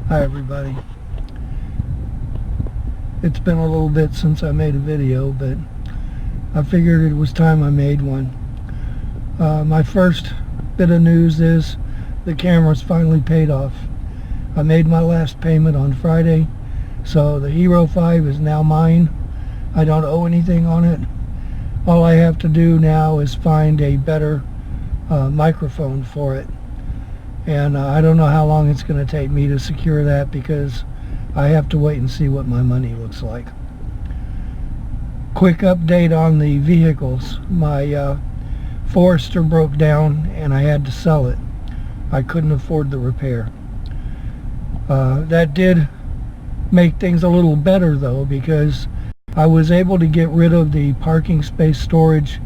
Hi everybody. It's been a little bit since I made a video, but I figured it was time I made one. My first bit of news is the camera's finally paid off. I made my last payment on Friday, so the Hero 5 is now mine. I don't owe anything on it. All I have to do now is find a better microphone for it. And I don't know how long it's going to take me to secure that, because I have to wait and see what my money looks like. Quick update on the vehicles. My Forester broke down and I had to sell it. I couldn't afford the repair. That did make things a little better though, because I was able to get rid of the parking space storage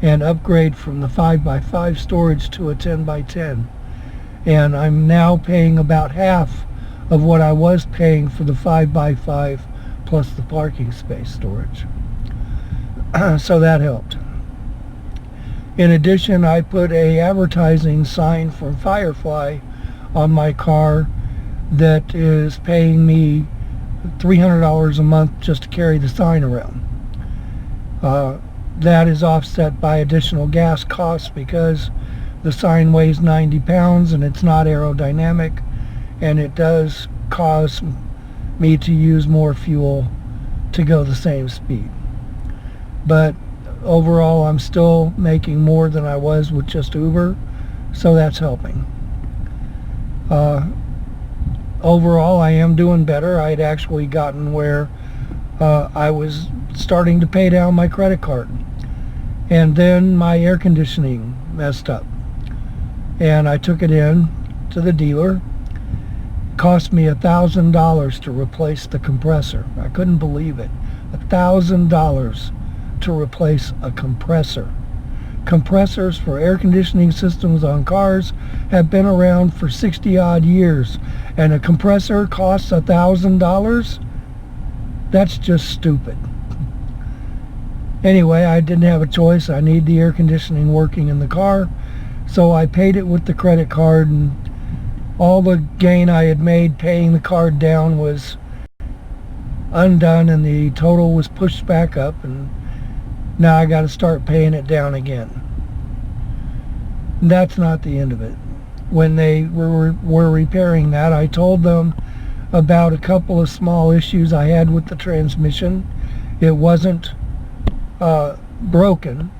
and upgrade from the 5x5 storage to a 10x10. And I'm now paying about half of what I was paying for the 5x5 plus the parking space storage. So that helped. In addition, I put a advertising sign from Firefly on my car that is paying me $300 a month just to carry the sign around. That is offset by additional gas costs, because the sign weighs 90 pounds and it's not aerodynamic, and it does cause me to use more fuel to go the same speed. But overall, I'm still making more than I was with just Uber, so that's helping. Overall, I am doing better. I had actually gotten where I was starting to pay down my credit card, and then my air conditioning messed up. And I took it in to the dealer. It cost me $1,000 to replace the compressor. I couldn't believe it. $1,000 to replace a compressor. Compressors for air conditioning systems on cars have been around for 60 odd years, and a compressor costs $1,000? That's just stupid. Anyway, I didn't have a choice. I need the air conditioning working in the car. So I paid it with the credit card, and all the gain I had made paying the card down was undone, and the total was pushed back up, and now I got to start paying it down again. And that's not the end of it. When they were repairing that, I told them about a couple of small issues I had with the transmission. It wasn't broken,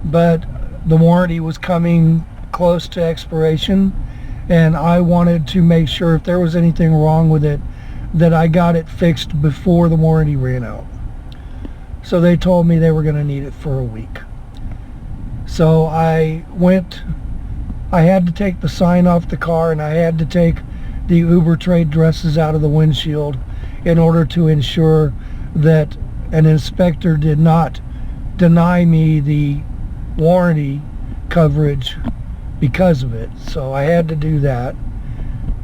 but the warranty was coming close to expiration, and I wanted to make sure if there was anything wrong with it that I got it fixed before the warranty ran out. So they told me they were going to need it for a week. So I had to take the sign off the car, and I had to take the Uber trade dresses out of the windshield in order to ensure that an inspector did not deny me the warranty coverage because of it. So I had to do that,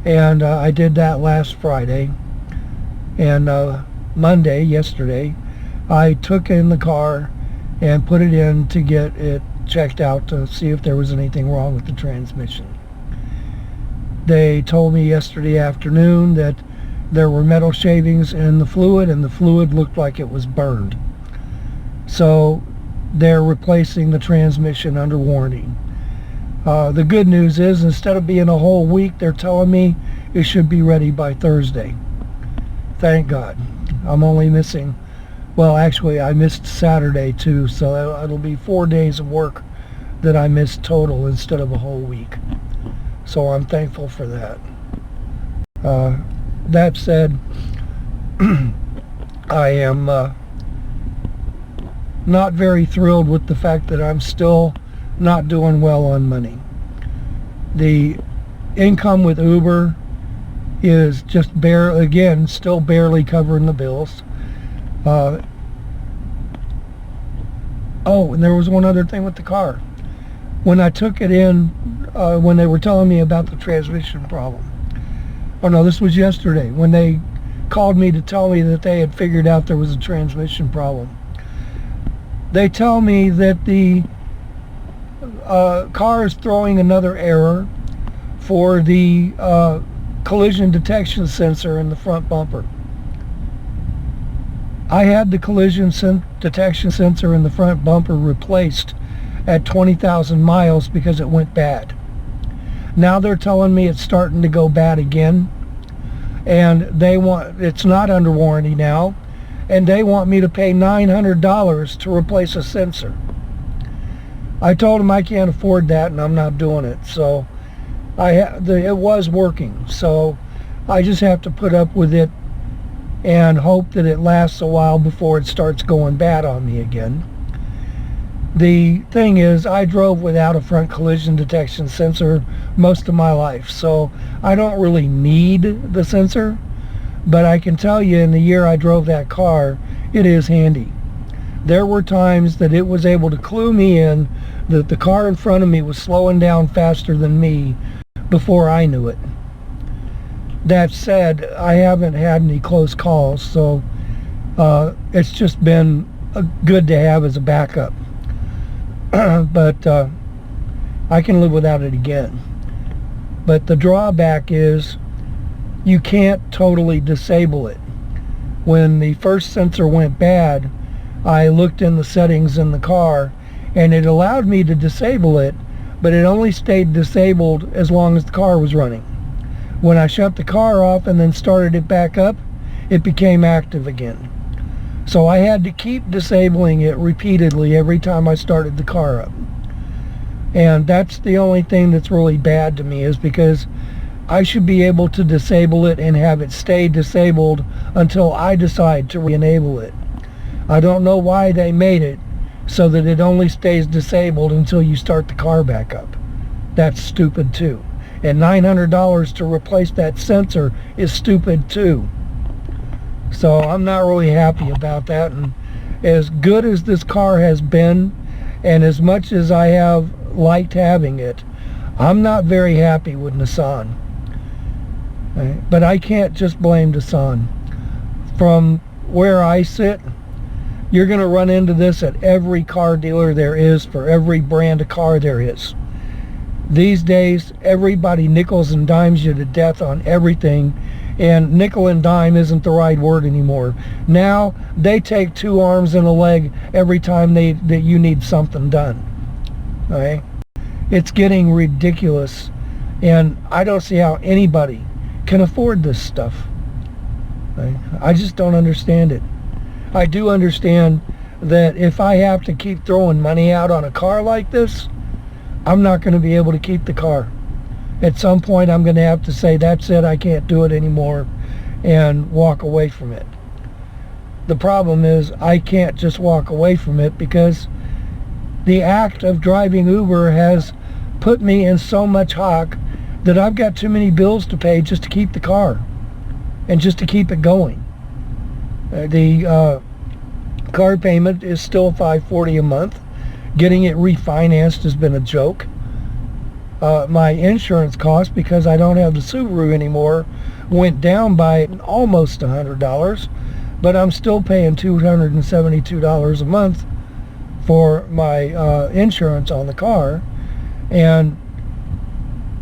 and I did that last Friday. And Monday, yesterday, I took in the car and put it in to get it checked out to see if there was anything wrong with the transmission. They told me yesterday afternoon that there were metal shavings in the fluid, and the fluid looked like it was burned. So they're replacing the transmission under warranty. The good news is, instead of being a whole week, they're telling me it should be ready by Thursday. Thank God. I'm only missing, well, actually I missed Saturday too, so it'll be 4 days of work that I missed total instead of a whole week. So I'm thankful for that. That said, I am not very thrilled with the fact that I'm still not doing well on money. The income with Uber is just still barely covering the bills. Oh, and there was one other thing with the car. When I took it in, when they were telling me about the transmission problem. Oh no, this was yesterday, when they called me to tell me that they had figured out there was a transmission problem. They tell me that the car is throwing another error for the collision detection sensor in the front bumper. I had the collision detection sensor in the front bumper replaced at 20,000 miles because it went bad. Now they're telling me it's starting to go bad again, and it's not under warranty now, and they want me to pay $900 to replace a sensor. I told them I can't afford that and I'm not doing it. So it was working, so I just have to put up with it and hope that it lasts a while before it starts going bad on me again. The thing is, I drove without a front collision detection sensor most of my life, so I don't really need the sensor, but I can tell you in the year I drove that car, it is handy. There were times that it was able to clue me in that the car in front of me was slowing down faster than me before I knew it. That said, I haven't had any close calls, so it's just been good to have as a backup. But I can live without it again. But the drawback is you can't totally disable it. When the first sensor went bad, I looked in the settings in the car and it allowed me to disable it, but it only stayed disabled as long as the car was running. When I shut the car off and then started it back up, it became active again. So I had to keep disabling it repeatedly every time I started the car up. And that's the only thing that's really bad to me, is because I should be able to disable it and have it stay disabled until I decide to re-enable it. I don't know why they made it so that it only stays disabled until you start the car back up. That's stupid too. And $900 to replace that sensor is stupid too. So I'm not really happy about that. And as good as this car has been, and as much as I have liked having it, I'm not very happy with Nissan. Right? But I can't just blame Nissan. From where I sit, you're going to run into this at every car dealer there is for every brand of car there is. These days, everybody nickels and dimes you to death on everything, and nickel and dime isn't the right word anymore. Now, they take 2 arms and a leg every time that you need something done. Okay? It's getting ridiculous, and I don't see how anybody can afford this stuff. Okay? I just don't understand it. I do understand that if I have to keep throwing money out on a car like this, I'm not going to be able to keep the car. At some point I'm going to have to say, that's it, I can't do it anymore, and walk away from it. The problem is I can't just walk away from it because the act of driving Uber has put me in so much hock that I've got too many bills to pay just to keep the car and just to keep it going. The car payment is still $540 a month. Getting it refinanced has been a joke. My insurance cost, because I don't have the Subaru anymore, went down by almost $100, but I'm still paying $272 a month for my insurance on the car, and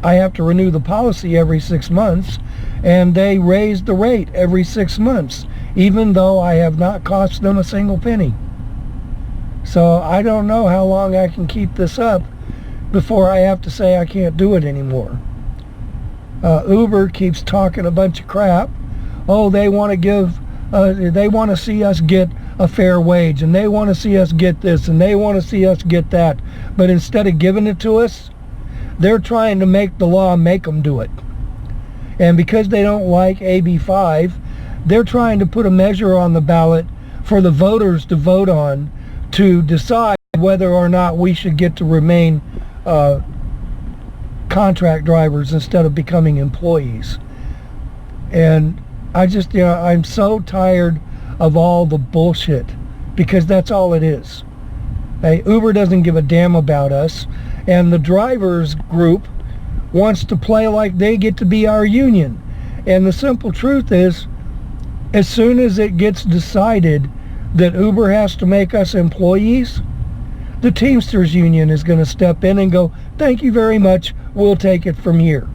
I have to renew the policy every 6 months, and they raised the rate every 6 months, even though I have not cost them a single penny. So I don't know how long I can keep this up before I have to say I can't do it anymore. Uber keeps talking a bunch of crap. Oh, they want to see us get a fair wage, and they want to see us get this, and they want to see us get that. But instead of giving it to us, they're trying to make the law make them do it. And because they don't like AB 5, they're trying to put a measure on the ballot for the voters to vote on to decide whether or not we should get to remain contract drivers instead of becoming employees. And I just, I'm so tired of all the bullshit, because that's all it is. Hey, Uber doesn't give a damn about us, and the drivers group wants to play like they get to be our union. And the simple truth is, as soon as it gets decided that Uber has to make us employees, the Teamsters union is going to step in and go, thank you very much, we'll take it from here.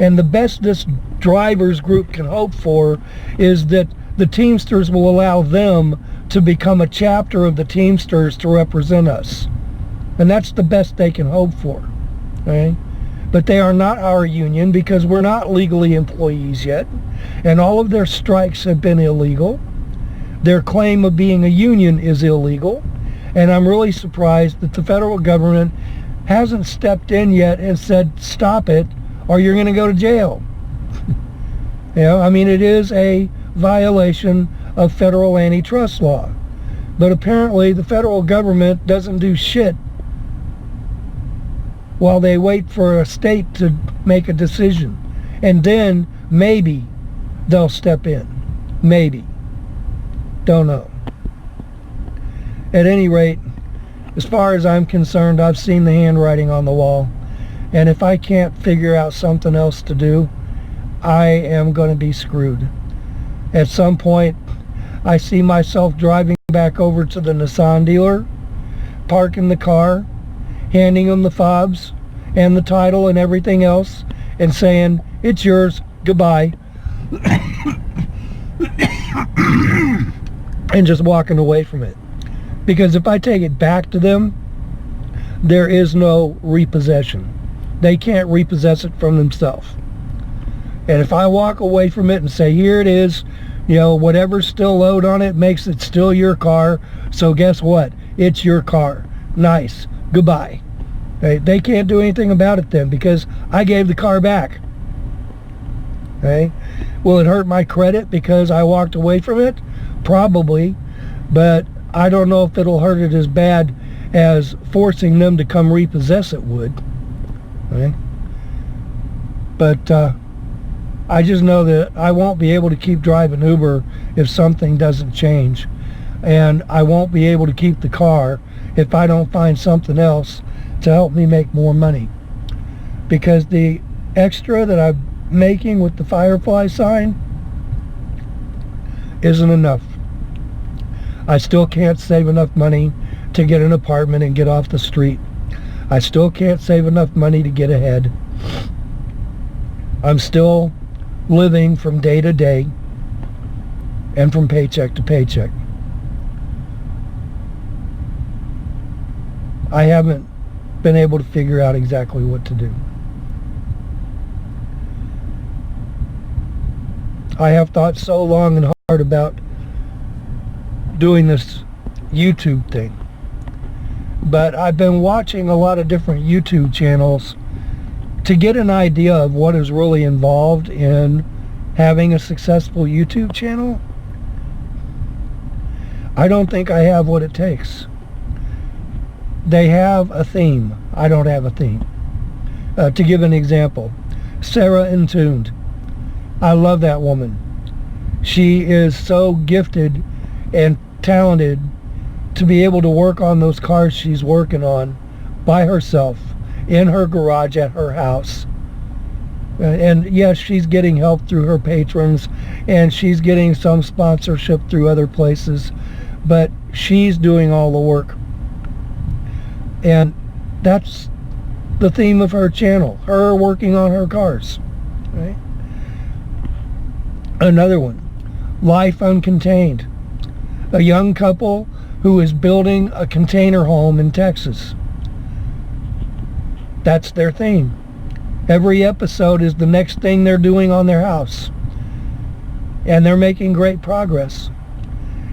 And the best this drivers group can hope for is that the Teamsters will allow them to become a chapter of the Teamsters to represent us. And that's the best they can hope for. Okay? But they are not our union because we're not legally employees yet. And all of their strikes have been illegal. Their claim of being a union is illegal. And I'm really surprised that the federal government hasn't stepped in yet and said, stop it, or you're going to go to jail. You know, I mean, it is a violation of federal antitrust law. But apparently the federal government doesn't do shit while they wait for a state to make a decision. And then maybe they'll step in. Maybe. Don't know. At any rate, as far as I'm concerned, I've seen the handwriting on the wall. And if I can't figure out something else to do, I am going to be screwed. At some point, I see myself driving back over to the Nissan dealer, parking the car, handing them the fobs and the title and everything else, and saying, it's yours, goodbye. And just walking away from it. Because if I take it back to them, there is no repossession. They can't repossess it from themselves. And if I walk away from it and say, here it is, you know, whatever's still owed on it makes it still your car, so guess what? It's your car. Nice. Goodbye. Okay? They can't do anything about it then because I gave the car back. Okay? Will it hurt my credit because I walked away from it? Probably. But I don't know if it'll hurt it as bad as forcing them to come repossess it would. Okay? But I just know that I won't be able to keep driving Uber if something doesn't change. And I won't be able to keep the car if I don't find something else to help me make more money. Because the extra that I'm making with the Firefly sign isn't enough. I still can't save enough money to get an apartment and get off the street. I still can't save enough money to get ahead. I'm still living from day to day and from paycheck to paycheck. I haven't been able to figure out exactly what to do. I have thought so long and hard about doing this YouTube thing. But I've been watching a lot of different YouTube channels to get an idea of what is really involved in having a successful YouTube channel. I don't think I have what it takes. They have a theme. I don't have a theme. To give an example, Sarah Entombed. I love that woman. She is so gifted and talented to be able to work on those cars she's working on by herself in her garage at her house. And yes, she's getting help through her patrons and she's getting some sponsorship through other places, but she's doing all the work. And that's the theme of her channel, her working on her cars. Right? Another one, Life Uncontained. A young couple who is building a container home in Texas. That's their theme. Every episode is the next thing they're doing on their house. And they're making great progress.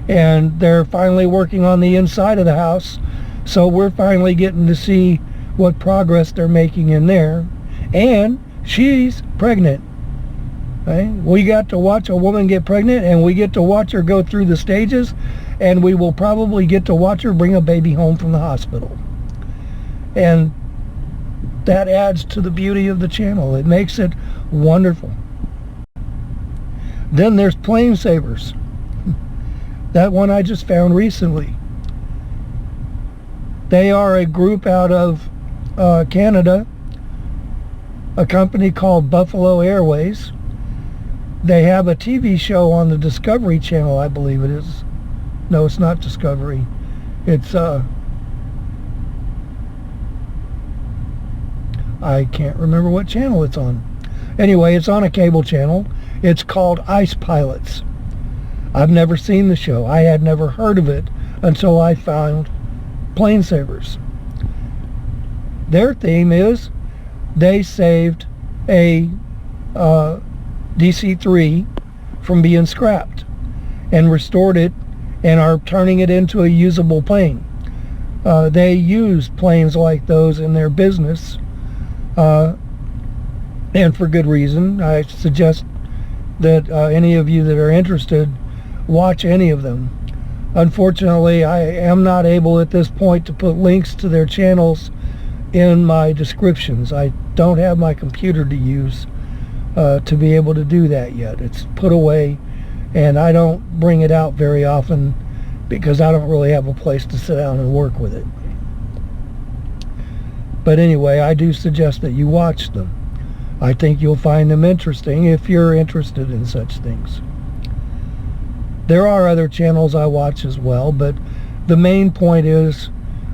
And they're finally working on the inside of the house. So we're finally getting to see what progress they're making in there. And she's pregnant. Right? We got to watch a woman get pregnant, and we get to watch her go through the stages, and we will probably get to watch her bring a baby home from the hospital. And that adds to the beauty of the channel. It makes it wonderful. Then there's Plane Savers. That one I just found recently. They are a group out of Canada, a company called Buffalo Airways. They have a TV show on the Discovery Channel, I believe it is. No, it's not Discovery. It's, I can't remember what channel it's on. Anyway, it's on a cable channel. It's called Ice Pilots. I've never seen the show. I had never heard of it until I found Plane Savers. Their theme is they saved a DC-3 from being scrapped and restored it and are turning it into a usable plane. They use planes like those in their business, and for good reason. I suggest that any of you that are interested watch any of them. Unfortunately, I am not able at this point to put links to their channels in my descriptions. I don't have my computer to use to be able to do that yet. It's put away, and I don't bring it out very often because I don't really have a place to sit down and work with it. But anyway, I do suggest that you watch them. I think you'll find them interesting if you're interested in such things. There are other channels I watch as well, but the main point is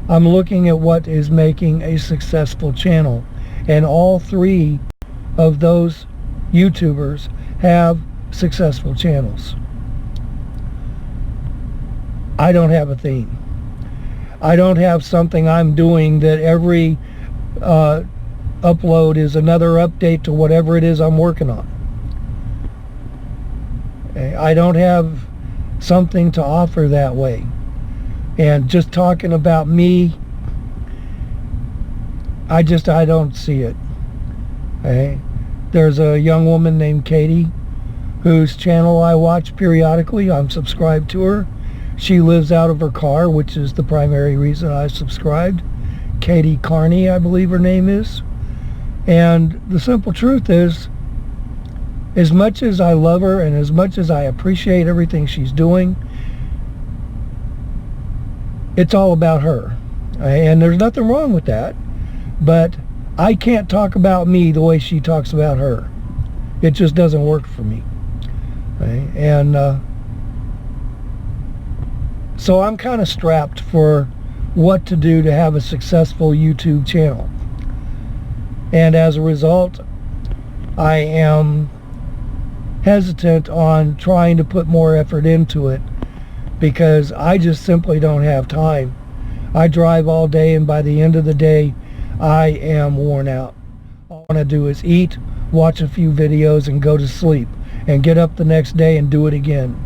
I'm looking at what is making a successful channel, and all three of those YouTubers have successful channels. I don't have a theme. I don't have something I'm doing that every upload is another update to whatever it is I'm working on. I don't have something to offer that way. And just talking about me, I don't see it. Okay? There's a young woman named Katie whose channel I watch periodically. I'm subscribed to her. She lives out of her car, which is the primary reason I subscribed. Katie Carney, I believe her name is. And the simple truth is, as much as I love her and as much as I appreciate everything she's doing, it's all about her. And there's nothing wrong with that, but I can't talk about me the way she talks about her. It just doesn't work for me. Okay? And so I'm kind of strapped for what to do to have a successful YouTube channel. And as a result, I am hesitant on trying to put more effort into it because I just simply don't have time. I drive all day, and by the end of the day, I am worn out. All I want to do is eat, watch a few videos, and go to sleep, and get up the next day and do it again.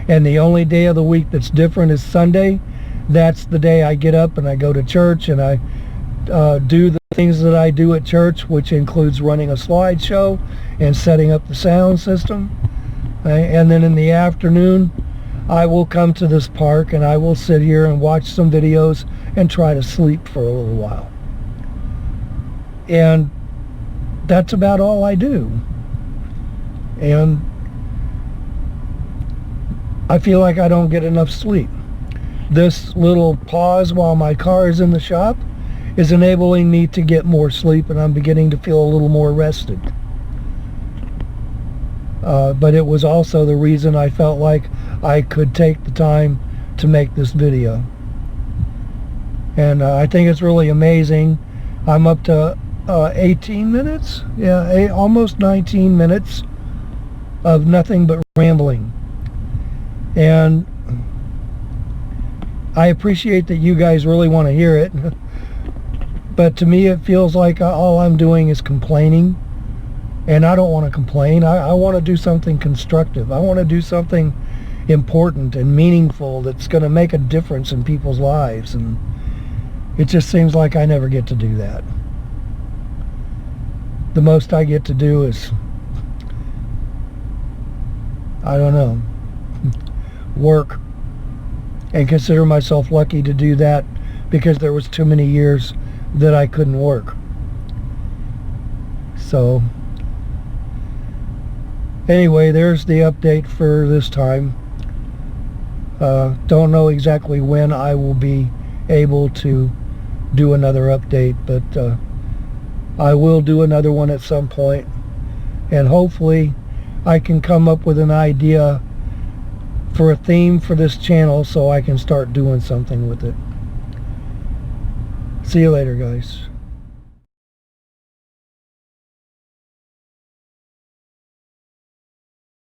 And the only day of the week that's different is Sunday. That's the day I get up and I go to church, and I do the things that I do at church, which includes running a slideshow and setting up the sound system. And then in the afternoon, I will come to this park and I will sit here and watch some videos and try to sleep for a little while. And that's about all I do. And I feel like I don't get enough sleep. This little pause while my car is in the shop is enabling me to get more sleep, and I'm beginning to feel a little more rested. But it was also the reason I felt like I could take the time to make this video. And I think it's really amazing. I'm up to 18 minutes? Yeah, almost 19 minutes of nothing but rambling. And I appreciate that you guys really want to hear it. But to me, it feels like all I'm doing is complaining. And I don't want to complain. I want to do something constructive. I want to do something important and meaningful that's going to make a difference in people's lives. And it just seems like I never get to do that. The most I get to do is, I don't know, work, and consider myself lucky to do that because there was too many years that I couldn't work. So anyway, there's the update for this time. Don't know exactly when I will be able to do another update, but I will do another one at some point, and hopefully I can come up with an idea for a theme for this channel so I can start doing something with it. See you later, guys.